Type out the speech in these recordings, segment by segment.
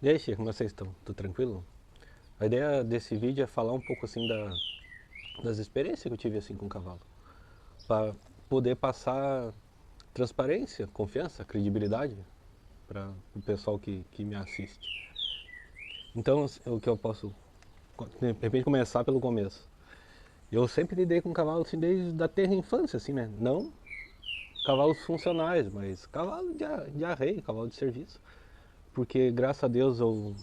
E aí, Chico, como vocês estão? Tudo tranquilo? A ideia desse vídeo é falar um pouco assim das experiências que eu tive assim com o cavalo, para poder passar transparência, confiança, credibilidade para o pessoal que me assiste. Então, o que eu posso, de repente, começar pelo começo. Eu sempre lidei com cavalo assim desde a tenra infância, assim, né? Não cavalos funcionais, mas cavalo de arreio, cavalo de serviço. Porque graças a Deus eu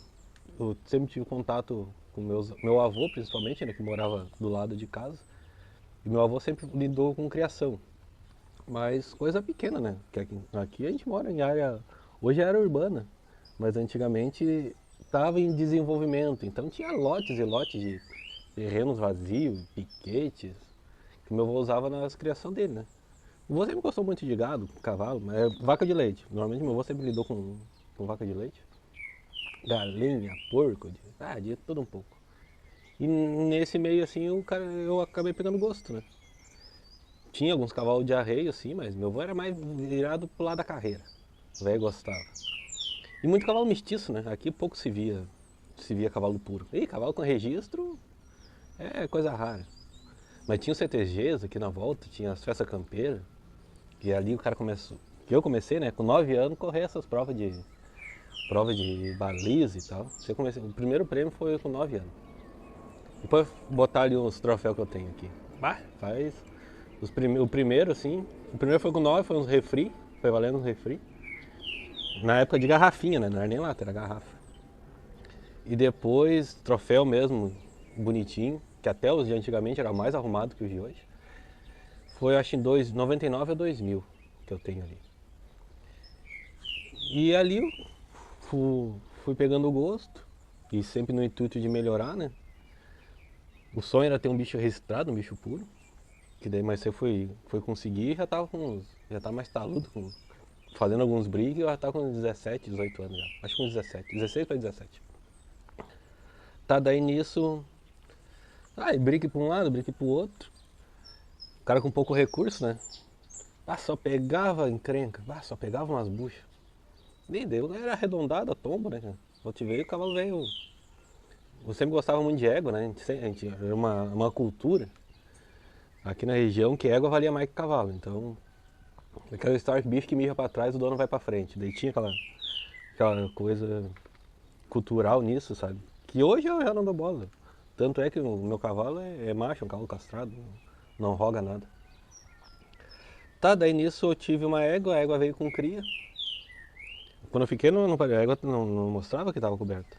sempre tive contato com meu avô, principalmente, né, que morava do lado de casa. E meu avô sempre lidou com criação, mas coisa pequena, né? Que aqui a gente mora em área, hoje é área urbana, mas antigamente estava em desenvolvimento, então tinha lotes e lotes de terrenos vazios, piquetes, que meu avô usava nas criação dele, né? Meu avô sempre gostou muito de gado, cavalo, mas é vaca de leite. Normalmente meu avô sempre lidou com vaca de leite, galinha, porco, de tudo um pouco. E nesse meio assim eu acabei pegando gosto, né? Tinha alguns cavalos de arreio assim, mas meu avô era mais virado pro lado da carreira. O velho gostava. E muito cavalo mestiço, né? Aqui pouco se via cavalo puro. E cavalo com registro é coisa rara. Mas tinha os CTGs aqui na volta, tinha as festas campeiras, e ali o cara começou. Que eu comecei, né, com 9 anos, correr essas provas de baliza e tal. O primeiro prêmio foi com 9 anos. Depois botar ali os troféus que eu tenho aqui. Bah, faz. O primeiro, assim. O primeiro foi com 9, foi uns refri. Foi valendo uns refri. Na época de garrafinha, né? Não era nem lata, era garrafa. E depois, troféu mesmo, bonitinho, que até os de antigamente era mais arrumado que os de hoje. Foi acho em 99 a 2000 que eu tenho ali. E ali eu fui pegando o gosto, e sempre no intuito de melhorar, né? O sonho era ter um bicho registrado, um bicho puro. Que daí, mas você foi conseguir e já tava já tá mais taludo, fazendo alguns briques, eu já tava com 17, 18 anos já. Acho que com 17, 16 para 17. Tá, daí nisso, brigue pra um lado, brigue pro outro. O cara com pouco recurso, né? Só pegava encrenca, só pegava umas buchas. Nem deu, era arredondado a tomba, né, cara? Só te veio o cavalo velho. Eu sempre gostava muito de égua, né? A gente era uma cultura aqui na região que égua valia mais que cavalo. Então, aquela história de bicho que mija pra trás, o dono vai pra frente. Daí tinha aquela coisa cultural nisso, sabe? Que hoje eu já não dou bola. Tanto é que o meu cavalo é macho, é um cavalo castrado, não roga nada. Tá, daí nisso eu tive uma égua, a égua veio com cria. Quando eu fiquei a égua não mostrava que estava coberta.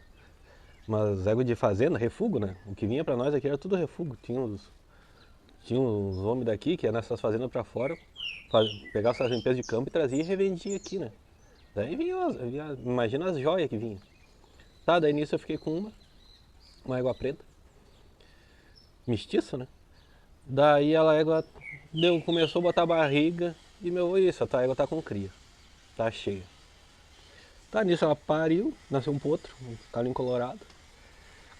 Mas égua de fazenda, refugo, né? O que vinha pra nós aqui era tudo refugo. Tinha uns homens daqui que ia nessas fazendas pra fora, pegava essas limpezas de campo e trazia e revendia aqui, né? Daí imagina as joias que vinha. Tá, daí nisso eu fiquei com uma égua preta, mestiça, né? Daí ela égua começou a botar a barriga e meu, isso, a tua égua tá com cria, tá cheia. Tá, nisso ela pariu, nasceu um potro, um calinho colorado.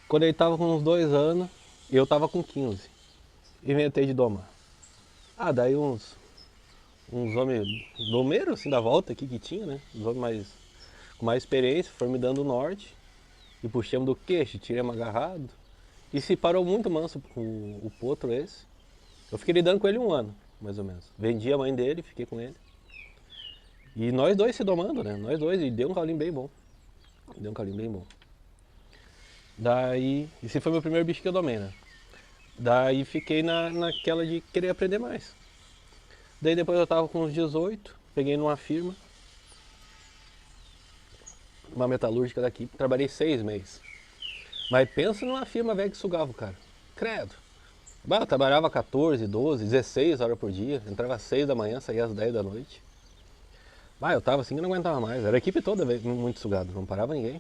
Quando ele tava com uns 2 anos, eu tava com 15. Inventei de domar. Daí uns homens domeiros assim da volta aqui que tinha, né? Uns homens com mais experiência, foram me dando o norte. E puxamos do queixo, tiramos agarrado. E se parou muito manso o potro esse. Eu fiquei lidando com ele 1 ano, mais ou menos. Vendi a mãe dele, fiquei com ele. E nós dois se domando, né? Nós dois, e deu um calinho bem bom. Deu um calinho bem bom. Daí, esse foi meu primeiro bicho que eu domei, né? Daí fiquei naquela de querer aprender mais. Daí depois eu tava com uns 18, peguei numa firma, uma metalúrgica daqui, trabalhei 6 meses. Mas pensa numa firma velha que sugava o cara. Credo. Eu trabalhava 14, 12, 16 horas por dia, entrava às 6 da manhã, saía às 10 da noite. Eu tava assim que não aguentava mais, era a equipe toda muito sugada, não parava ninguém.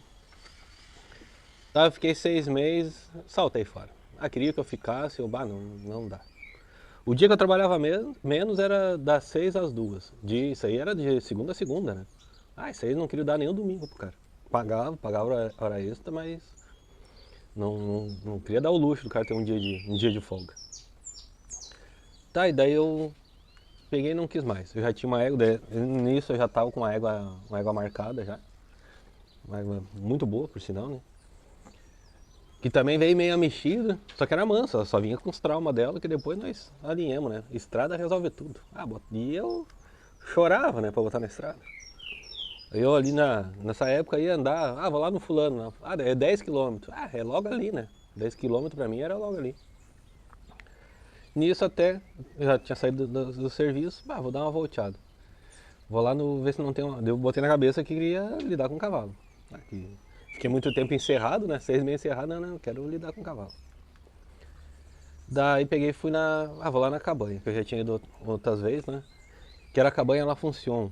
Eu fiquei 6 meses, saltei fora. Queria que eu ficasse, não dá. O dia que eu trabalhava menos era das 6 às 2. Isso aí era de segunda a segunda, né? Isso aí não queria dar nem o domingo pro cara. Pagava hora extra, mas não queria dar o luxo do cara ter um dia de folga. Tá, e daí eu peguei e não quis mais. Eu já tinha uma égua, nisso eu já tava com uma égua marcada já. muito boa, por sinal, né? Que também veio meio mexida, só que era mansa, só vinha com os traumas dela que depois nós alinhamos, né? Estrada resolve tudo. E eu chorava, né, pra botar na estrada. Eu ali nessa época ia andar, vou lá no fulano, é 10 quilômetros. É logo ali, né? 10 quilômetros pra mim era logo ali. Nisso até, eu já tinha saído do serviço, vou dar uma volteada. Vou lá ver se não tem uma. Eu botei na cabeça que queria lidar com cavalo. Fiquei muito tempo encerrado, né? 6 meses encerrado, não, quero lidar com cavalo. Daí peguei e fui vou lá na cabanha, que eu já tinha ido outras vezes, né? Que era a cabanha lá funciona.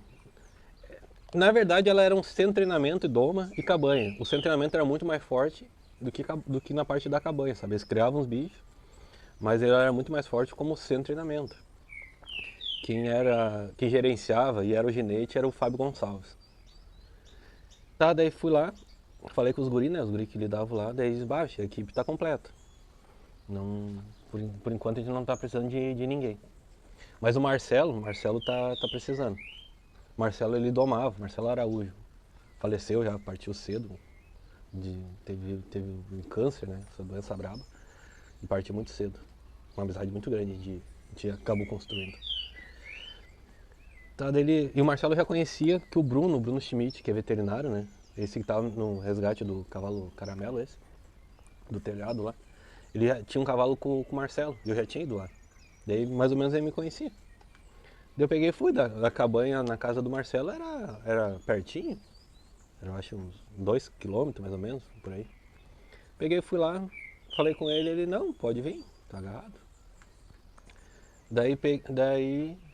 Na verdade ela era um centro de treinamento, doma e cabanha. O centro de treinamento era muito mais forte do que na parte da cabanha, sabe? Eles criavam uns bichos, mas ele era muito mais forte como centro de treinamento. Quem gerenciava e era o ginete era o Fábio Gonçalves. Tá, daí fui lá, falei com os guris, né? Os guris que lidavam lá, daí eles, a equipe tá completa. Não, por enquanto a gente não tá precisando de ninguém. Mas o Marcelo tá precisando. O Marcelo ele domava, Marcelo Araújo. Faleceu já, partiu cedo. Teve um câncer, né? Essa doença braba. E partiu muito cedo. Uma amizade muito grande a gente acabou construindo. Tá, e o Marcelo já conhecia que o Bruno Schmidt, que é veterinário, né? Esse que tava no resgate do cavalo caramelo, do telhado lá. Ele já tinha um cavalo com o Marcelo, e eu já tinha ido lá. Daí mais ou menos ele me conhecia. Daí eu peguei e fui da cabanha na casa do Marcelo, era pertinho. Eu acho uns 2 quilômetros mais ou menos, por aí. Peguei e fui lá, falei com ele não, pode vir, tá agarrado. Daí,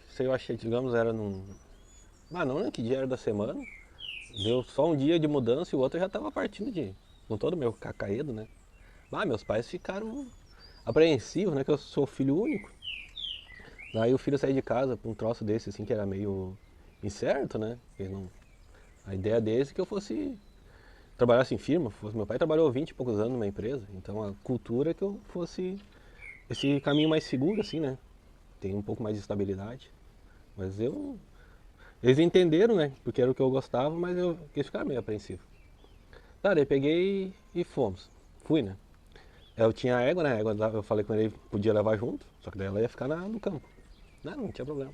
se eu achei, digamos, era não lembro que dia era da semana. Deu só um dia de mudança e o outro já tava partindo com todo o meu cacaedo, né? Meus pais ficaram apreensivos, né? Que eu sou filho único. Daí o filho saiu de casa pra um troço desse, assim, que era meio incerto, né? A ideia deles é que eu fosse trabalhasse em firma. Meu pai trabalhou 20 e poucos anos numa empresa, então a cultura é que eu fosse esse caminho mais seguro, assim, né? Tem um pouco mais de estabilidade. Mas eles entenderam, né? Porque era o que eu gostava, mas eu quis ficar meio apreensivo. Tá, daí peguei e fomos. Fui, né? Eu tinha a égua, né? A égua eu falei com ele podia levar junto, só que daí ela ia ficar no campo. Não tinha problema.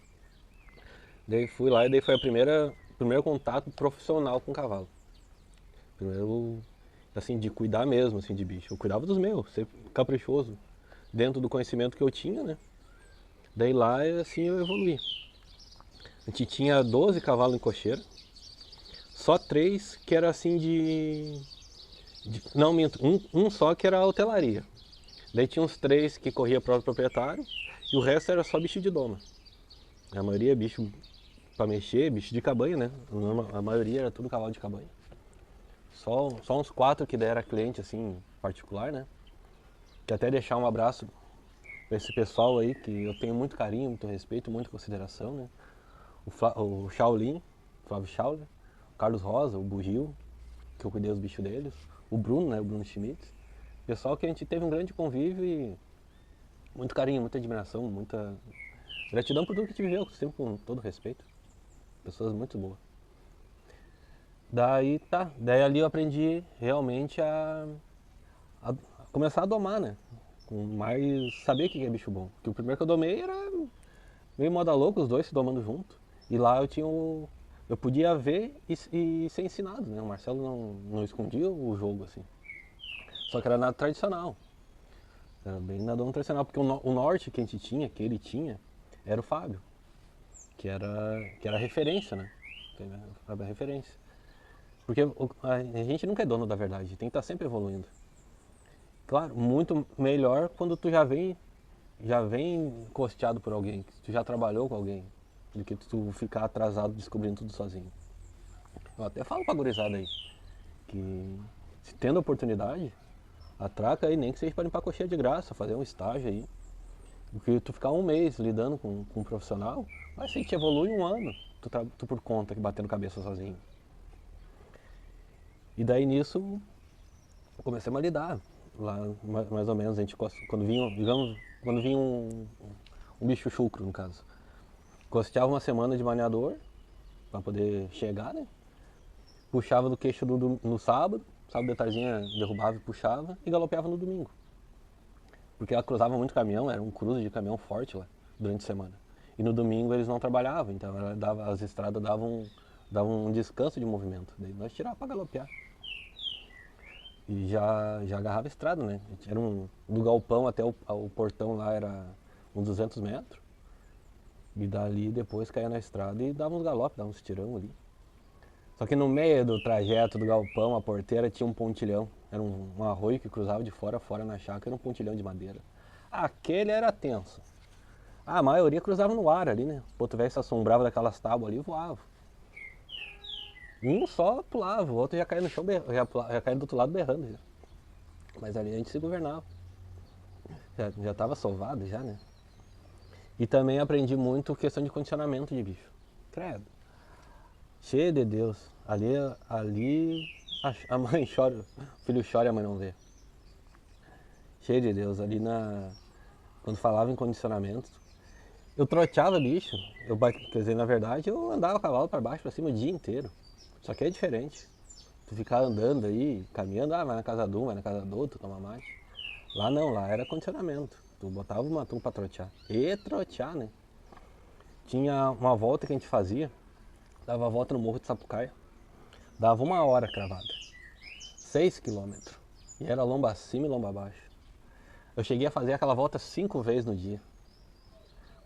Daí fui lá e daí foi o primeiro contato profissional com o cavalo. Primeiro, assim, de cuidar mesmo, assim, de bicho. Eu cuidava dos meus, ser caprichoso, dentro do conhecimento que eu tinha, né? Daí lá, assim, eu evoluí. A gente tinha 12 cavalos em cocheira, só 3 que era assim não, minto, um só que era a hotelaria. Daí tinha uns 3 que corria para o proprietário e o resto era só bicho de doma. A maioria é bicho para mexer, bicho de cabanha, né? A maioria era tudo cavalo de cabanha. Só uns 4 que era cliente assim, particular, né? Que até deixar um abraço para esse pessoal aí que eu tenho muito carinho, muito respeito, muita consideração, né? O Shaolin, Flávio Shaolin, o Carlos Rosa, o Bugil, que eu cuidei dos bichos deles, o Bruno, né? O Bruno Schmidt. Pessoal que a gente teve um grande convívio e muito carinho, muita admiração, muita gratidão por tudo que a gente viveu, sempre com todo respeito. Pessoas muito boas. Daí ali eu aprendi realmente a começar a domar, né? Com mais saber o que é bicho bom. Porque o primeiro que eu domei era meio moda louca, os dois se domando junto. E lá eu podia ver e ser ensinado, né? O Marcelo não escondia o jogo assim. Só que era nada tradicional. Era bem nadão tradicional, porque o norte que a gente tinha, que ele tinha, era o Fábio, que era a referência, né? A referência. Porque a gente nunca é dono da verdade, tem que estar sempre evoluindo. Claro, muito melhor quando tu já vem costeado por alguém, que tu já trabalhou com alguém, do que tu ficar atrasado descobrindo tudo sozinho. Eu até falo pra gurizada aí, que se tendo oportunidade, atraca aí, nem que seja para limpar a coxinha de graça, fazer um estágio aí. Porque tu ficar um mês lidando com um profissional, mas se te evolui um ano, tu por conta que batendo cabeça sozinho. E daí nisso, comecei a lidar. Lá, mais ou menos, a gente, quando vinha, digamos, quando vinha um bicho chucro, no caso. Costeava uma semana de baneador, para poder chegar, né? puxava do queixo no sábado, sábado de tardinha derrubava e puxava, e galopeava no domingo. Porque ela cruzava muito caminhão, era um cruze de caminhão forte lá, durante a semana. E no domingo eles não trabalhavam, então as estradas davam um descanso de movimento. Daí nós tirava para galopear. E já agarrava a estrada, né? Do galpão até o portão lá era uns 200 metros. E dali depois caía na estrada e dava uns galopes, dava uns tirão ali. Só que no meio do trajeto do galpão, a porteira tinha um pontilhão. Era um arroio que cruzava de fora a fora na chácara, era um pontilhão de madeira. Aquele era tenso. A maioria cruzava no ar ali, né? O Porto Velho se assombrava daquelas tábuas ali e voava. Um só pulava, o outro já caía no chão, já caía do outro lado berrando. Já. Mas ali a gente se governava. Já estava sovado já, né? E também aprendi muito questão de condicionamento de bicho. Credo. Cheio de Deus. Ali a mãe chora, o filho chora e a mãe não vê. Cheio de Deus. Quando falava em condicionamento, eu troteava bicho. Quer dizer, na verdade, eu andava cavalo para baixo, para cima o dia inteiro. Só que é diferente. Tu ficar andando aí, caminhando, vai na casa de um, vai na casa do outro, toma mate. Lá não, lá era condicionamento. Tu botava uma turma pra trotear. E trotear, né? Tinha uma volta que a gente fazia, dava a volta no Morro de Sapucaia. Dava 1 hora cravada. 6 quilômetros. E era lomba acima e lomba abaixo. Eu cheguei a fazer aquela volta 5 vezes no dia.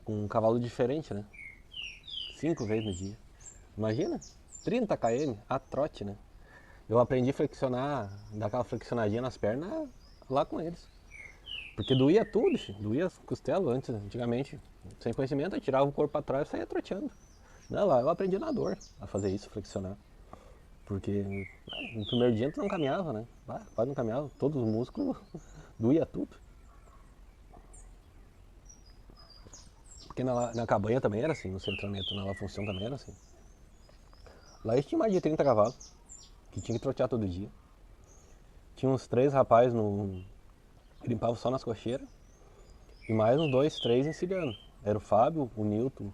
Com um cavalo diferente, né? 5 vezes no dia. Imagina, 30 km a trote, né? Eu aprendi a flexionar, dar aquela flexionadinha nas pernas lá com eles. Porque doía tudo, doía as costelas antigamente, sem conhecimento, eu tirava o corpo para trás e saía troteando. Não, lá eu aprendi na dor a fazer isso, flexionar. Porque no primeiro dia tu não caminhava, né? Quase não caminhava, todos os músculos doía tudo. Porque na cabanha também era assim, no centramento, na La Função também era assim. Lá eles tinham mais de 30 cavalos, que tinha que trotear todo dia. Tinha uns 3 rapazes que limpavam só nas cocheiras. E mais uns 2, 3 encilhando. Era o Fábio, o Nilton,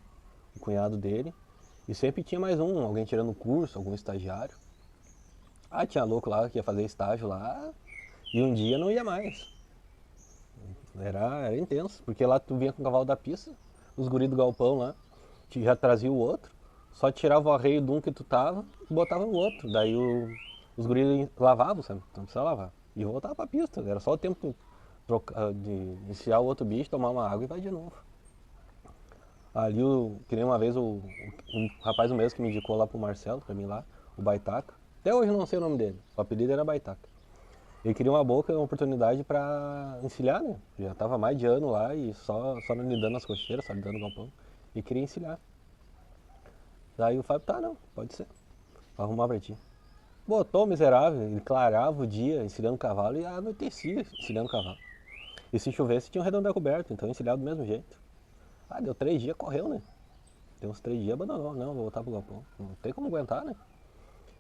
o cunhado dele. E sempre tinha mais alguém tirando curso, algum estagiário. Tinha louco lá que ia fazer estágio lá e um dia não ia mais. Era intenso, porque lá tu vinha com o cavalo da pista, os guris do galpão lá, já trazia o outro, só tirava o arreio de um que tu tava e botava no outro. Daí os guris lavavam, sabe? Não precisava lavar. E voltava pra pista, era só o tempo de enfiar o outro bicho, tomar uma água e vai de novo. Ali, que nem uma vez um rapaz do mesmo que me indicou lá pro Marcelo, pra mim lá, o Baitaca. Até hoje eu não sei o nome dele, o apelido era Baitaca. Ele queria uma oportunidade pra encilhar, né? Já tava mais de ano lá e só lidando nas cocheiras, só lidando no galpão. E queria encilhar. Daí o Fábio, não, pode ser. Vou arrumar pra ti. Botou o miserável, ele clarava o dia encilhando o cavalo e anoitecia encilhando o cavalo. E se chovesse tinha um redondel coberto, então encilhava do mesmo jeito. Deu 3 dias, correu, né? Deu uns 3 dias, abandonou. Não, vou voltar pro galpão. Não tem como aguentar, né?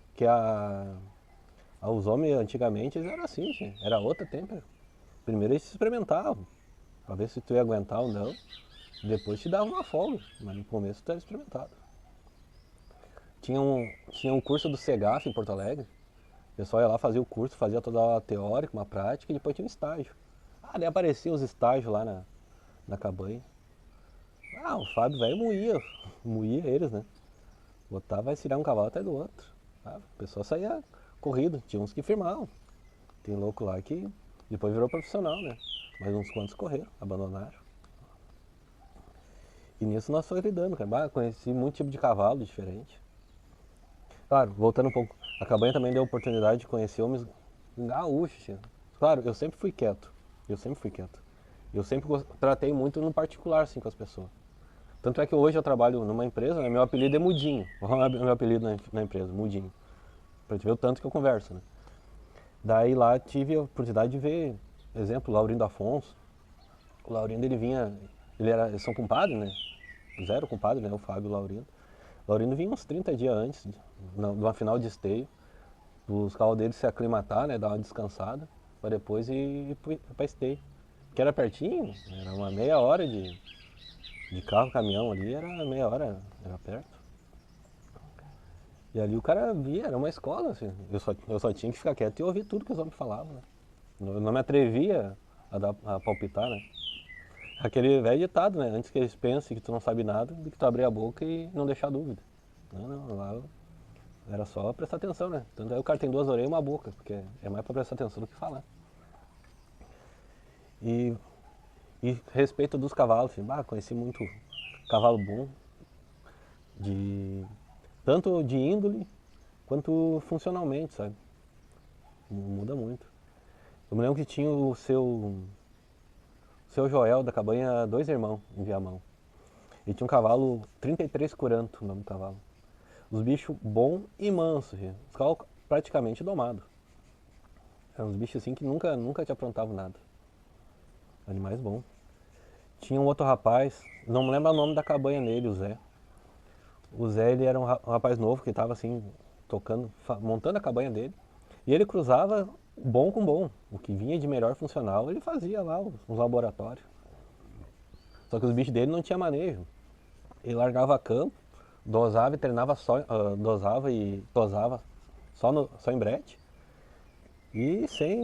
Porque os homens antigamente eles eram assim, gente. Era outra têmpera. Primeiro eles se experimentavam, pra ver se tu ia aguentar ou não. Depois te davam uma folga, mas no começo tu era experimentado. Tinha um curso do Segaf em Porto Alegre. O pessoal ia lá, fazia o curso, fazia toda a teórica, uma prática e depois tinha um estágio. Daí apareciam os estágios lá na cabanha. O Fábio velho moía eles, né? Botava, vai tirar um cavalo atrás do outro. O pessoal saía corrido, tinha uns que firmavam. Tem louco lá que depois virou profissional, né? Mas uns quantos correram, abandonaram. E nisso nós fomos lidando, cara. Conheci muito tipo de cavalo diferente. Claro, voltando um pouco, a cabanha também deu a oportunidade de conhecer homens gaúchos. Claro, eu sempre fui quieto. Eu sempre tratei muito no particular, assim, com as pessoas. Tanto é que hoje eu trabalho numa empresa, né? Meu apelido é Mudinho. Qual é o meu apelido na empresa? Mudinho. Pra te ver o tanto que eu converso, né? Daí lá tive a oportunidade de ver, exemplo, Laurindo Afonso. O Laurindo ele vinha, eles são compadres, né? Zero compadre, né? O Fábio e o Laurindo. O Laurindo vinha uns 30 dias antes, de uma final de esteio, os cavalos dele se aclimatar, né? Dar uma descansada, para depois ir pra esteio. Que era pertinho, era uma meia hora de carro, caminhão ali, era meia hora, era perto. E ali o cara via, era uma escola, assim. Eu só tinha que ficar quieto e ouvir tudo que os homens falavam, né? Eu não me atrevia a palpitar, né? Aquele velho ditado, né? Antes que eles pensem que tu não sabe nada, do que tu abrir a boca e não deixar dúvida. Não, não, lá era só prestar atenção, né? Tanto aí o cara tem duas orelhas e uma boca, porque é mais pra prestar atenção do que falar. E, e respeito dos cavalos, assim, conheci muito cavalo bom, de tanto de índole quanto funcionalmente, sabe? Muda muito. Eu me lembro que tinha o seu Joel da cabanha, dois irmãos em Viamão. E tinha um cavalo 33 curanto, o nome do cavalo. Os bichos bons e mansos, gente. Os cavalos praticamente domados. Eram uns bichos assim que nunca te aprontavam nada. Animais bons. Tinha um outro rapaz, não me lembro o nome da cabanha dele, o Zé. O Zé, ele era um rapaz novo que estava assim, tocando, montando a cabanha dele. E ele cruzava bom com bom. O que vinha de melhor funcional, ele fazia lá uns laboratórios. Só que os bichos dele não tinha manejo. Ele largava campo, dosava e treinava só, dosava e tosava só em brete. E sem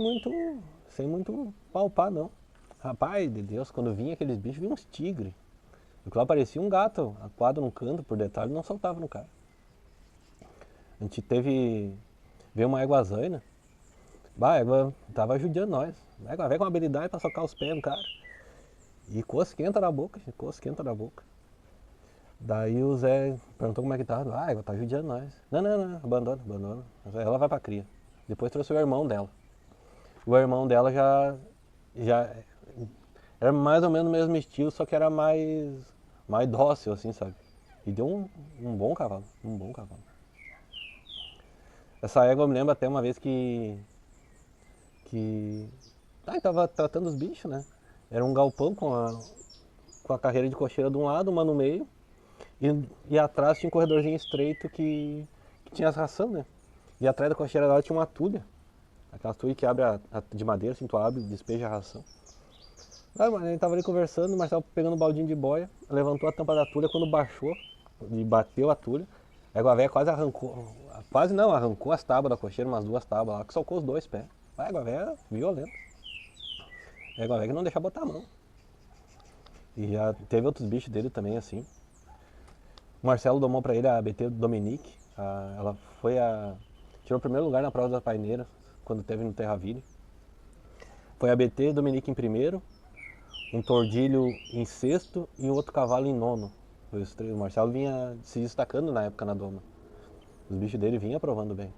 muito palpar não. Rapaz de Deus, quando vinha aqueles bichos, vinha uns tigres. Aquilo lá parecia um gato, aquado num canto por detalhe, não soltava no cara. A gente veio uma éguazaina. A égua tava judiando nós. A égua veio com habilidade pra socar os pés no cara. E cosquenta na boca, cosquenta na boca. Daí o Zé perguntou como é que tá. A égua tá judiando nós. Não, não, não, abandona. Ela vai pra cria. Depois trouxe o irmão dela. O irmão dela já era mais ou menos o mesmo estilo, só que era mais dócil, assim, sabe? E deu um bom cavalo, um bom cavalo. Essa égua eu me lembro até uma vez que tava tratando os bichos, né? Era um galpão com a carreira de cocheira de um lado, uma no meio, e atrás tinha um corredorzinho estreito que tinha as ração, né? E atrás da cocheira dela tinha uma tulha. Aquela tulha que abre de madeira, assim, tu abre e despeja a ração. Mano, a gente tava ali conversando, o Marcelo pegando um baldinho de boia, levantou a tampa da tulha, quando baixou e bateu a tulha, a égua véia quase arrancou, quase não, arrancou as tábuas da cocheira, umas duas tábuas lá, que socou os dois pés. A égua véia violenta. A égua véia que não deixa botar a mão. E já teve outros bichos dele também, assim. O Marcelo domou pra ele a BT Dominique, ela tirou o primeiro lugar na prova da paineira, quando teve no Terraville. Foi a BT Dominique em primeiro, um tordilho em sexto e um outro cavalo em nono. O Marcelo vinha se destacando na época na doma. Os bichos dele vinham provando bem.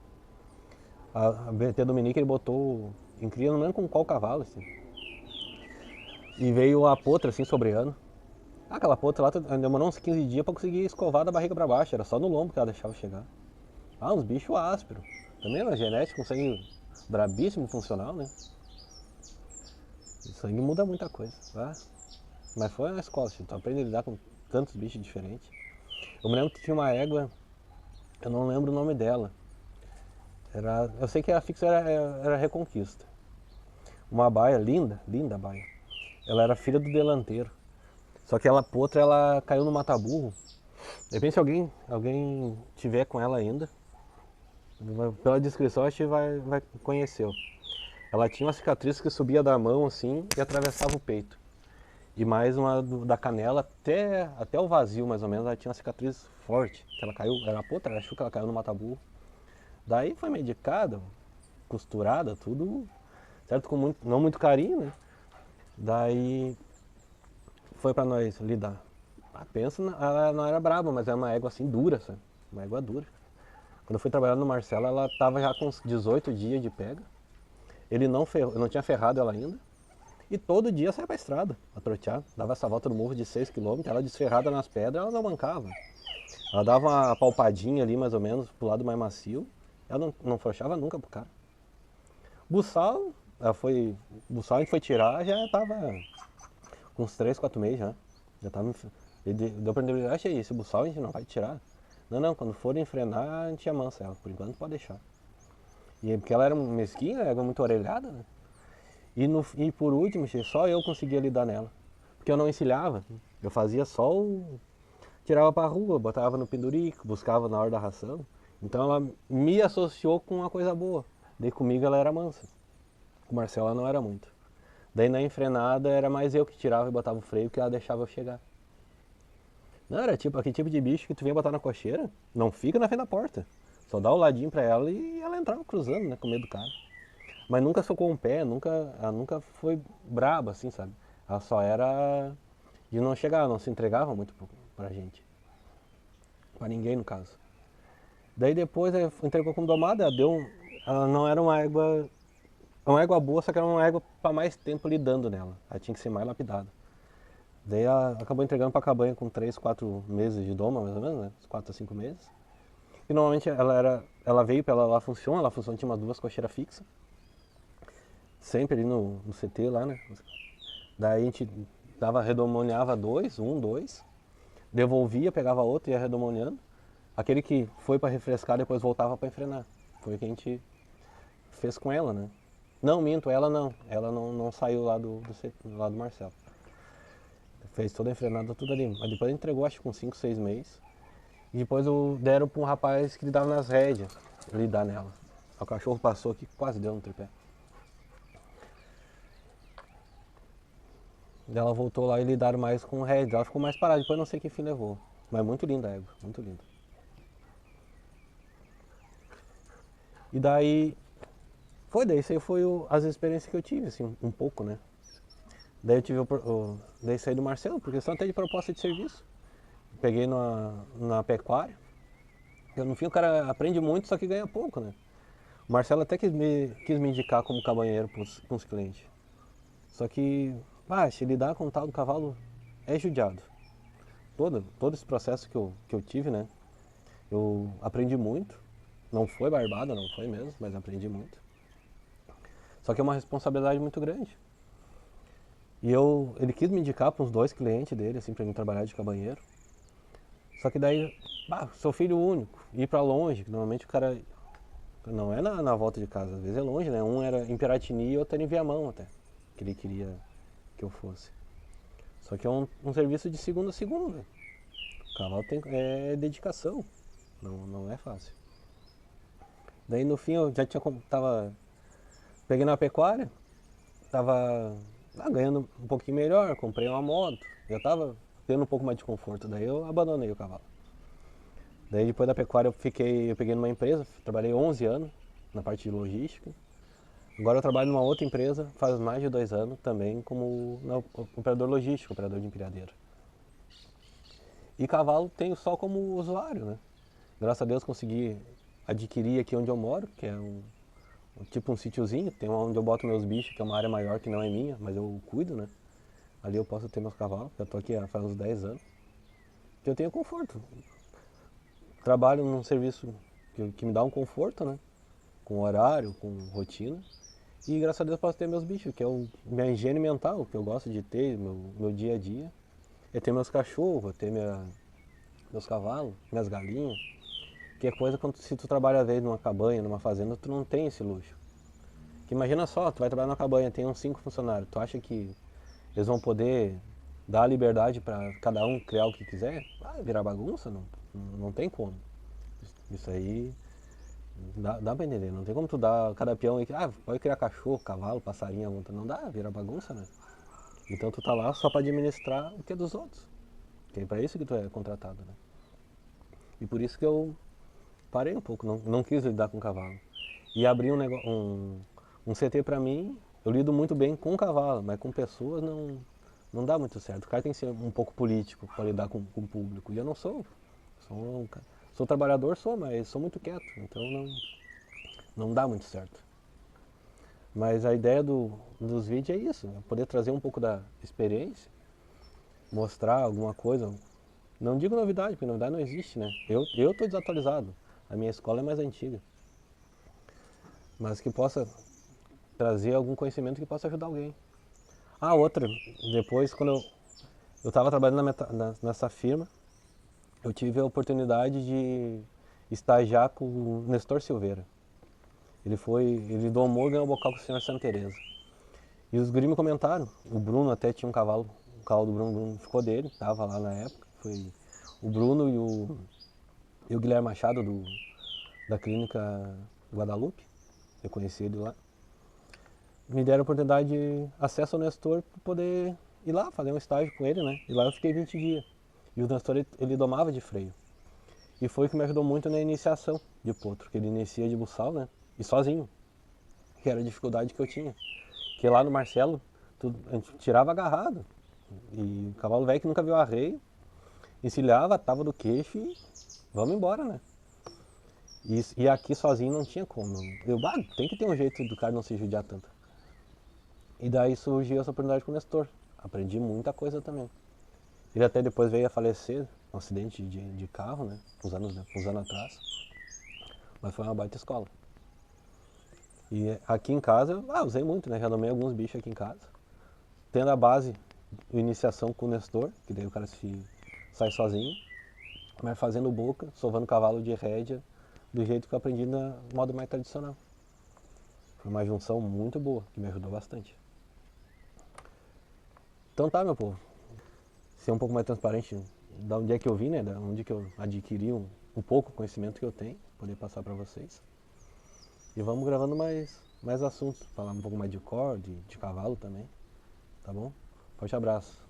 A BT Dominique ele botou em cria, não lembro com qual cavalo, assim. E veio a potra, assim, sobreano. Aquela potra lá demorou uns 15 dias pra conseguir escovar da barriga pra baixo, era só no lombo que ela deixava chegar. Uns bichos ásperos. Também era genética, um sangue brabíssimo, funcional, né? O sangue muda muita coisa, tá? Mas foi uma escola, assim, tu aprende a lidar com tantos bichos diferentes. Eu me lembro que tinha uma égua, eu não lembro o nome dela. Eu sei que a fixa era Reconquista. Uma baia, linda baia. Ela era filha do delanteiro. Só que ela potra, ela caiu no mataburro. De repente se alguém tiver com ela ainda, pela descrição acho que vai conhecer. Ela tinha uma cicatriz que subia da mão assim e atravessava o peito. E mais uma da canela até o vazio, mais ou menos, ela tinha uma cicatriz forte. Que ela caiu, era a potra, achou que ela caiu no mataburro. Daí foi medicada, costurada, tudo, certo? Com não muito carinho, né? Daí foi pra nós lidar. Pensa, ela não era braba, mas era uma égua assim dura, sabe? Uma égua dura. Quando eu fui trabalhar no Marcelo, ela tava já com uns 18 dias de pega. Ele não tinha ferrado ela ainda. E todo dia saia pra estrada, a trotear. Dava essa volta no morro de 6 km, ela desferrada nas pedras, ela não mancava. Ela dava uma palpadinha ali, mais ou menos, pro lado mais macio. Ela não frouxava nunca pro cara. Buçal, Buçal a gente foi tirar, já tava com uns 3, 4 meses já. Já tava. Ele deu pra entender, acha aí, esse buçal a gente não vai tirar. Não, quando forem frenar, a gente amansa ela. Por enquanto pode deixar. E porque ela era mesquinha, ela era muito orelhada, né? E por último, só eu conseguia lidar nela. Porque eu não encilhava. Eu fazia só tirava pra rua, botava no pendurico, buscava na hora da ração. Então ela me associou com uma coisa boa. Daí comigo ela era mansa. Com o Marcelo ela não era muito. Daí na enfrenada era mais eu que tirava e botava o freio que ela deixava eu chegar. Não, era tipo aquele tipo de bicho que tu vem botar na cocheira, não fica na frente da porta. Só dá o ladinho pra ela e ela entrava cruzando, né, com medo do cara. Mas nunca socou um pé, ela nunca foi braba, assim, sabe? Ela só era de não chegar, não se entregava muito pra gente. Pra ninguém, no caso. Daí depois entregou como domada, ela não era uma égua boa, só que era uma égua pra mais tempo lidando nela. Ela tinha que ser mais lapidada. Daí ela acabou entregando pra cabanha com 3, 4 meses de doma, mais ou menos, né? Uns 4 a 5 meses. E normalmente ela veio pela ela funciona, tinha umas 2 cocheiras fixas. Sempre ali no CT lá, né? Daí a gente redomoniava 2, 1, 2. Devolvia, pegava outro e ia redomoniando. Aquele que foi pra refrescar, depois voltava pra enfrenar. Foi o que a gente fez com ela, né? Não, minto, ela não. Ela não saiu lá do Marcelo. Fez toda a enfrenada, tudo ali. Mas depois entregou, acho que com 5, 6 meses. E depois deram pra um rapaz que lidava nas rédeas, lidar nela. O cachorro passou aqui, quase deu no tripé. Daí ela voltou lá e lidaram mais com rédeas. Ela ficou mais parada, depois não sei que fim levou. Mas muito linda a égua, muito linda. E daí isso aí foi as experiências que eu tive, assim, um pouco, né? Daí eu tive daí saí do Marcelo, por questão até de proposta de serviço. Peguei na pecuária. No fim o cara aprende muito, só que ganha pouco, né? O Marcelo até quis me indicar como cabanheiro para os clientes. Só que, se lidar com o tal do cavalo é judiado. Todo esse processo que eu tive, né? Eu aprendi muito. Não foi barbada, não foi mesmo, mas aprendi muito. Só que é uma responsabilidade muito grande. E ele quis me indicar para uns 2 clientes dele, assim, para mim trabalhar de cabanheiro. Só que daí, sou filho único, ir para longe, que normalmente o cara não é na volta de casa, às vezes é longe, né? Um era em Piratini e outro era em Viamão até, que ele queria que eu fosse. Só que é um serviço de segunda a segunda, né? O cavalo é dedicação, não é fácil. Daí no fim eu já peguei na pecuária, tava ganhando um pouquinho melhor, comprei uma moto, já tava tendo um pouco mais de conforto, daí eu abandonei o cavalo. Daí depois da pecuária eu peguei numa empresa, trabalhei 11 anos na parte de logística. Agora eu trabalho numa outra empresa, faz mais de 2 anos, também como operador logístico, operador de empilhadeira. E cavalo tenho só como usuário, né? Graças a Deus consegui adquirir aqui onde eu moro, que é tipo um sítiozinho, tem onde eu boto meus bichos, que é uma área maior que não é minha, mas eu cuido, né? Ali eu posso ter meus cavalos, já tô aqui faz uns 10 anos. Que eu tenho conforto. Trabalho num serviço que me dá um conforto, né? Com horário, com rotina. E graças a Deus posso ter meus bichos, que é minha higiene mental, que eu gosto de ter, meu dia a dia. É ter meus cachorros, ter meus cavalos, minhas galinhas. Que é coisa quando se tu trabalha às vezes numa cabanha, numa fazenda, tu não tem esse luxo. Que imagina só, tu vai trabalhar numa cabanha, tem uns 5 funcionários, tu acha que eles vão poder dar a liberdade para cada um criar o que quiser? Vai virar bagunça? Não tem como. Isso aí dá pra entender, não tem como tu dar cada peão aí, pode criar cachorro, cavalo, passarinho à vontade. Não dá, vira bagunça, né? Então tu tá lá só pra administrar o que é dos outros. Que é pra isso que tu é contratado, né? E por isso que eu parei um pouco, não quis lidar com cavalo. E abri um CT pra mim, eu lido muito bem com cavalo, mas com pessoas não dá muito certo. O cara tem que ser um pouco político pra lidar com o público. E eu não sou. Sou trabalhador, mas sou muito quieto, então não dá muito certo. Mas a ideia dos vídeos é isso, é poder trazer um pouco da experiência, mostrar alguma coisa. Não digo novidade, porque novidade não existe, né? Eu tô desatualizado, a minha escola é mais antiga. Mas que possa trazer algum conhecimento que possa ajudar alguém. Outra, depois quando eu estava trabalhando nessa firma, eu tive a oportunidade de estagiar com o Nestor Silveira. Ele domou e ganhou o bocal com o senhor Santa Teresa. E os guris me comentaram, o Bruno até tinha um cavalo, o cavalo do Bruno ficou dele, estava lá na época. Foi o Bruno e o Guilherme Machado da clínica Guadalupe, eu conheci ele lá. Me deram a oportunidade de acesso ao Nestor para poder ir lá fazer um estágio com ele, né? E lá eu fiquei 20 dias. E o Nestor, ele domava de freio. E foi o que me ajudou muito na iniciação de potro, que ele inicia de buçal, né? E sozinho, que era a dificuldade que eu tinha. Que lá no Marcelo, a gente tirava agarrado. E o cavalo velho que nunca viu arreio, encilhava, atava do queixo e vamos embora, né? E aqui sozinho não tinha como. Tem que ter um jeito do cara não se judiar tanto. E daí surgiu essa oportunidade com o Nestor. Aprendi muita coisa também. Ele até depois veio a falecer, um acidente de carro, né? Uns anos atrás. Mas foi uma baita escola. E aqui em casa, usei muito, né? Já domei alguns bichos aqui em casa. Tendo a base, iniciação com o Nestor, que daí o cara sai sozinho. Mas fazendo boca, sovando cavalo de rédea, do jeito que eu aprendi no modo mais tradicional. Foi uma junção muito boa, que me ajudou bastante. Então tá, meu povo. Ser um pouco mais transparente da onde é que eu vim, né? Da onde que eu adquiri um pouco conhecimento que eu tenho, poder passar para vocês. E vamos gravando mais assuntos, falar um pouco mais de cor, de cavalo também, tá bom? Forte abraço.